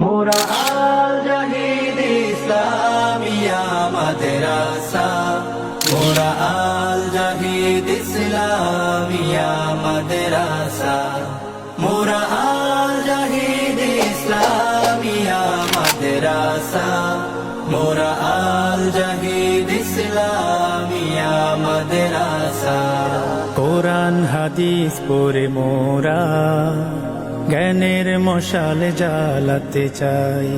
মোরা আল জাহিদ ইসলামিয়া মাদ্রাসা, মোরা আল জাহিদ ইসলামিয়া মাদ্রাসা, মোরা আল জাহিদ ইসলামিয়া মাদ্রাসা, মোরা আল জাহিদ ইসলামিয়া মাদ্রাসা। কোরআন হাদিস পড়ে মোরা জ্ঞানের মশাল জ্বালাতে চাই।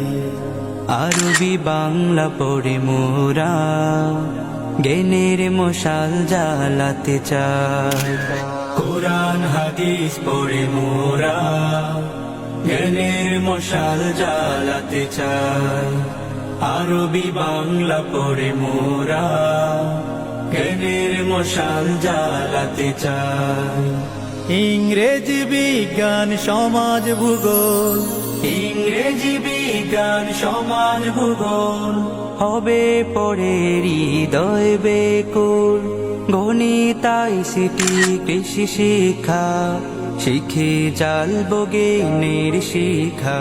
আরবি বাংলা পড়ে মোরা জ্ঞানের মশাল জ্বালাতে চাই। কোরআন হাদিস পড়ে মোরা জ্ঞানের মশাল জ্বালাতে চাই। আরবি বাংলা পড়ে মোরা জ্ঞানের মশাল জ্বালাতে চাই। ইংরেজি বিজ্ঞান সমাজ ভূগোল, ইংরেজি বিজ্ঞান সমাজ ভূগোল হবে পড়ে হৃদয় বেকুল। গণিত আইসিটি কৃষি শিক্ষা শিখে জালবো জ্ঞানের শিখা।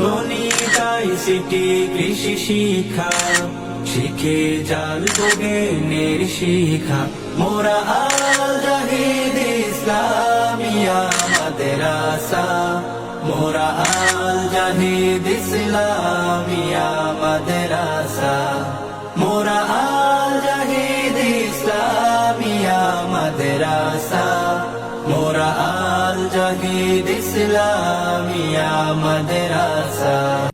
গণিত আইসিটি কৃষি শিক্ষা শিখে জালবো জ্ঞানের শিখা। মোরা আল জাহিদ ইসলামিয়া মাদ্রাসা, মোরা আল জাহিদ ইসলামিয়া মাদ্রাসা, মোরা আল জাহিদ ইসলামিয়া মাদ্রাসা, মোরা আল জাহিদ ইসলামিয়া মাদ্রাসা।